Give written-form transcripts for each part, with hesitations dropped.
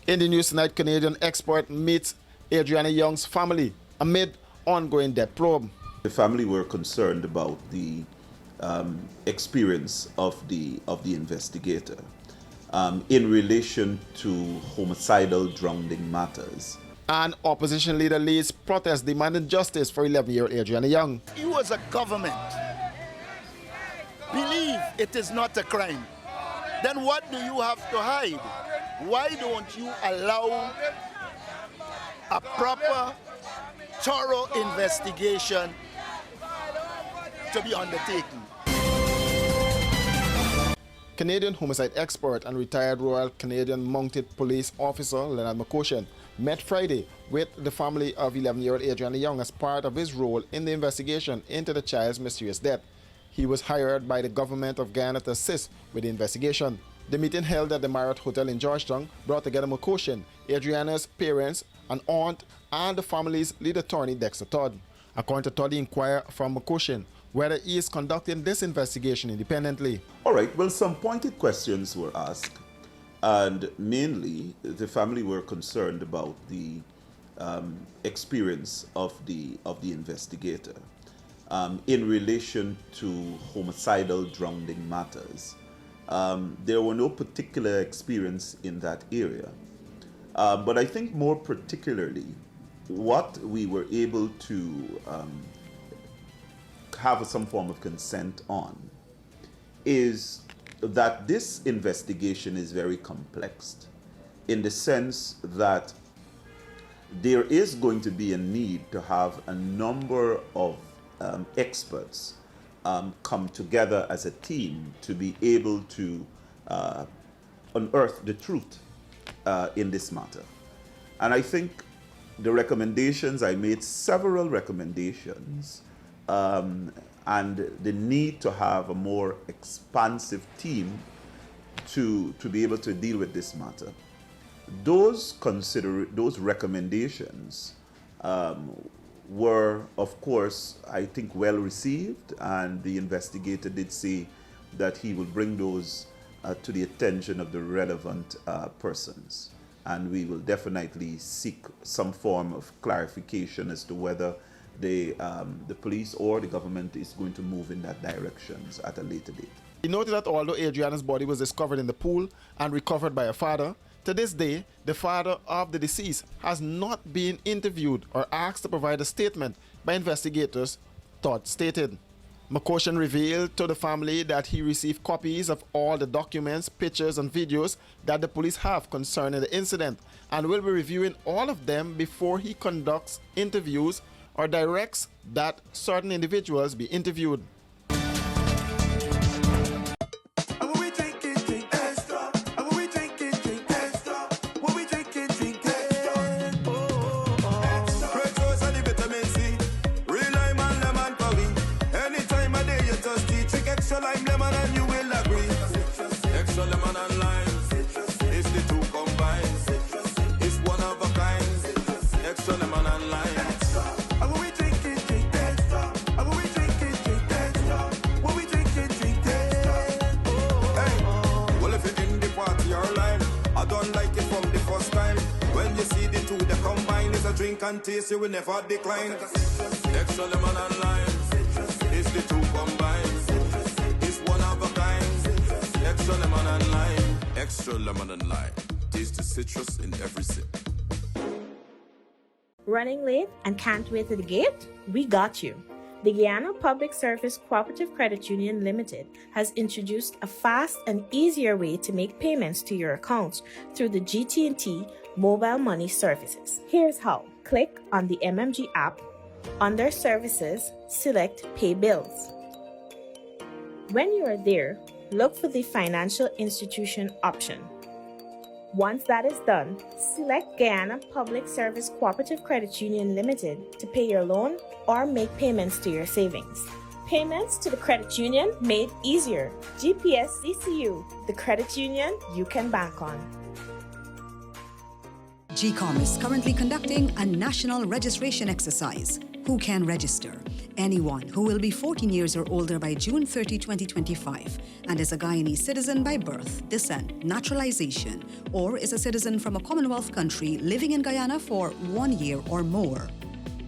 In the news tonight, Canadian expert meets Adrien Young's family amid ongoing death probe. The family were concerned about the experience of the investigator in relation to homicidal drowning matters. And opposition leader leads protest demanding justice for 11-year-old Adrien Young. You as a government believe it is not a crime, then what do you have to hide? Why don't you allow a proper, thorough investigation to be undertaken? Canadian homicide expert and retired Royal Canadian Mounted Police officer Leonard McCoshen met Friday with the family of 11-year-old Adrien Young as part of his role in the investigation into the child's mysterious death. He was hired by the government of Guyana to assist with the investigation. The meeting held at the Marriott Hotel in Georgetown brought together McCoshen, Adriana's parents, an aunt, and the family's lead attorney Dexter Todd. According to Todd, he inquired from McCoshen whether he is conducting this investigation independently. All right, well, some pointed questions were asked, and mainly the family were concerned about the experience of the investigator in relation to homicidal drowning matters. There were no particular experience in that area, but I think more particularly what we were able to have some form of consent on is that this investigation is very complex in the sense that there is going to be a need to have a number of experts come together as a team to be able to unearth the truth in this matter. And I think the recommendations, I made several recommendations, and the need to have a more expansive team to be able to deal with this matter. Those recommendations were, of course, I think well received, and the investigator did say that he will bring those to the attention of the relevant persons. And we will definitely seek some form of clarification as to whether the police or the government is going to move in that direction at a later date. He noted that although Adriana's body was discovered in the pool and recovered by her father, to this day, the father of the deceased has not been interviewed or asked to provide a statement by investigators, Todd stated. McCoshen revealed to the family that he received copies of all the documents, pictures, and videos that the police have concerning the incident and will be reviewing all of them before he conducts interviews or directs that certain individuals be interviewed. Extra lime, lemon, and you will agree. Extra lemon and lime, it's the two combined. It's one of a kind. Extra lemon and lime. And when we drink it, drink extra. And when we drink it, drink extra. When we drink it, drink extra. Hey, well, if you're in the party or line, I don't like it from the first time. When you see the two, they combine. It's a drink and taste, you will never decline. Extra lemon and lime, it's the two combined. Extra lemon and lime. Extra lemon and lime. Taste the citrus in every sip. Running late and can't wait to the gate? We got you. The Guyana Public Service Cooperative Credit Union Limited has introduced a fast and easier way to make payments to your accounts through the GT&T mobile money services. Here's how. Click on the MMG app. Under Services, select Pay Bills. When you are there, look for the Financial Institution option. Once that is done, select Guyana Public Service Cooperative Credit Union Limited to pay your loan or make payments to your savings. Payments to the credit union made easier. GPS CCU, the credit union you can bank on. GCOM is currently conducting a national registration exercise. Who can register? Anyone who will be 14 years or older by June 30, 2025 and is a Guyanese citizen by birth, descent, naturalization, or is a citizen from a Commonwealth country living in Guyana for 1 year or more.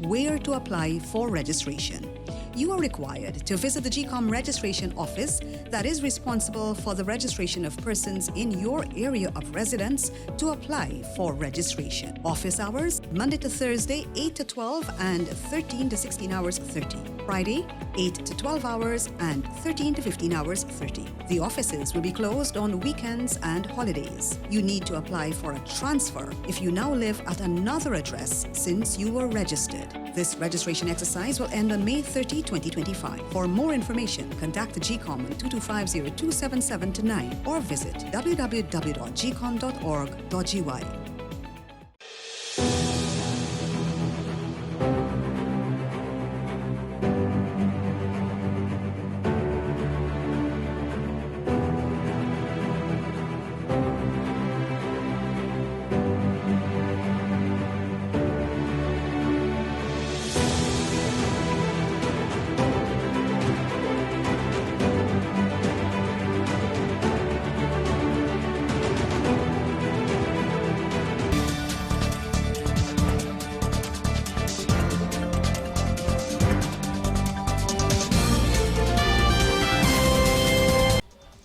Where to apply for registration? You are required to visit the GCOM registration office that is responsible for the registration of persons in your area of residence to apply for registration. Office hours, Monday to Thursday, 8 to 12 and 13 to 16 hours 30. Friday, 8 to 12 hours and 13 to 15 hours 30. The offices will be closed on weekends and holidays. You need to apply for a transfer if you now live at another address since you were registered. This registration exercise will end on May 30, 2025. For more information, contact the GCOM on 225-0277-9 or visit www.gcom.org.gy.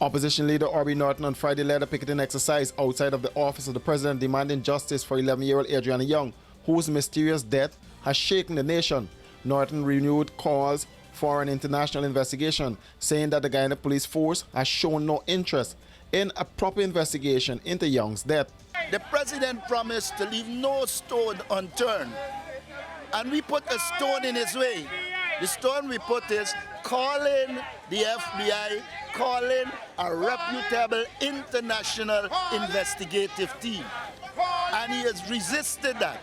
Opposition leader Aubrey Norton on Friday led a picketing exercise outside of the office of the president demanding justice for 11-year-old Adrien Young, whose mysterious death has shaken the nation. Norton renewed calls for an international investigation, saying that the Guyana police force has shown no interest in a proper investigation into Young's death. The president promised to leave no stone unturned, and we put a stone in his way. The stone we put is calling the FBI, calling a reputable international investigative team. And he has resisted that.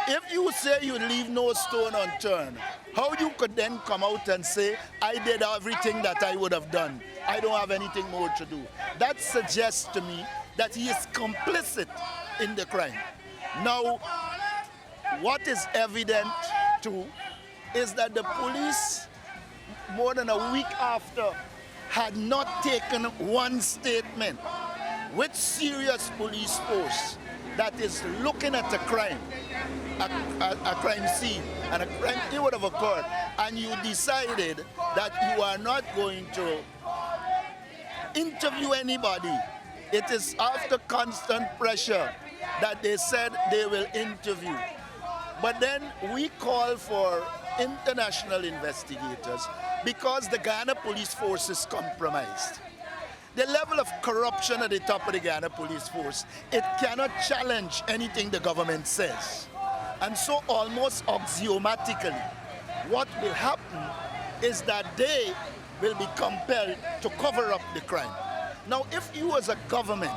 If you say you leave no stone unturned, how you could then come out and say, I did everything that I would have done. I don't have anything more to do. That suggests to me that he is complicit in the crime. Now, what is evident too is that the police, more than a week after, had not taken one statement with serious police force that is looking at a crime, a crime scene, and a crime that would have occurred, and you decided that you are not going to interview anybody. It is after constant pressure that they said they will interview. But then we call for international investigators because the Guyana police force is compromised. The level of corruption at the top of the Guyana police force, it cannot challenge anything the government says. And so almost axiomatically, what will happen is that they will be compelled to cover up the crime. Now, if you as a government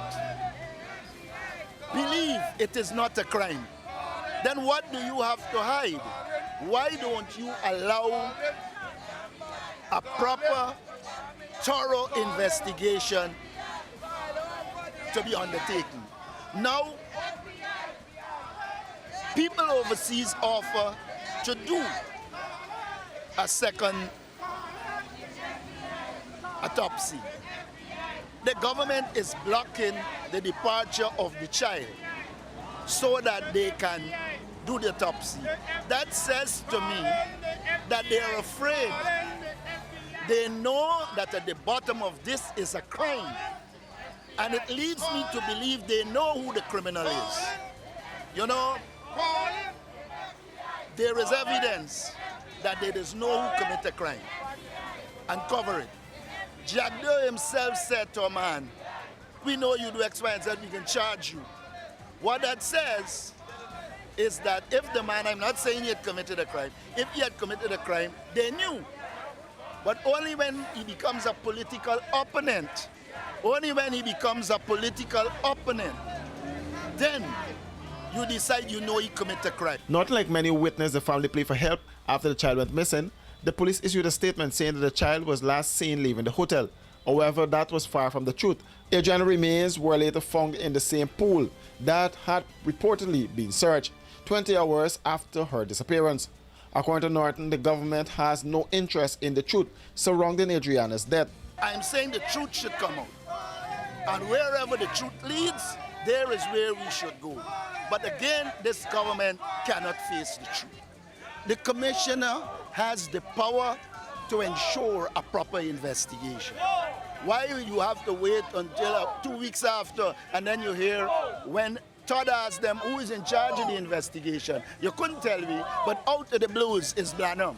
believe it is not a crime, then what do you have to hide? Why don't you allow a proper, thorough investigation to be undertaken? Now, people overseas offer to do a second autopsy. The government is blocking the departure of the child so that they can do the autopsy. That says to me that they are afraid. They know that at the bottom of this is a crime. And it leads me to believe they know who the criminal is. You know, there is evidence that they just know who committed a crime and cover it. Jack Doe himself said to a man, we know you do X, Y, and Z, we can charge you. What that says is that if the man, I'm not saying he had committed a crime, if he had committed a crime, they knew. But only when he becomes a political opponent, then you decide you know he committed a crime. Not like many who witnessed the family plea for help after the child went missing, the police issued a statement saying that the child was last seen leaving the hotel. However, that was far from the truth. Adrien's remains were later found in the same pool that had reportedly been searched 20 hours after her disappearance. According to Norton, the government has no interest in the truth surrounding Adriana's death. I'm saying the truth should come out. And wherever the truth leads, there is where we should go. But again, this government cannot face the truth. The commissioner has the power to ensure a proper investigation. Why you have to wait until 2 weeks after and then you hear when Todd asked them who is in charge of the investigation? You couldn't tell me, but out of the blues is Blanham.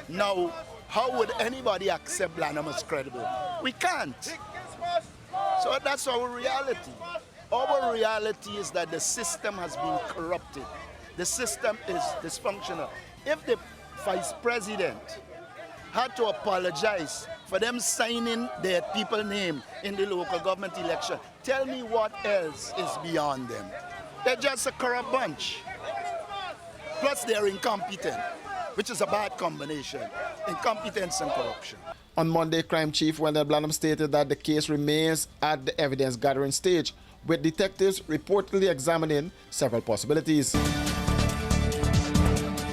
Now, how would anybody accept Blanham as credible? We can't. So that's our reality. Our reality is that the system has been corrupted. The system is dysfunctional. If the vice president had to apologize for them signing their people's name in the local government election, tell me what else is beyond them. They're just a corrupt bunch. Plus they're incompetent, which is a bad combination, incompetence and corruption. On Monday, Crime Chief Wendell Blanham stated that the case remains at the evidence gathering stage, with detectives reportedly examining several possibilities.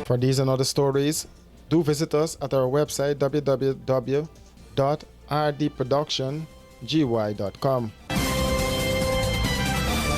For these and other stories, do visit us at our website www.rdproductiongy.com.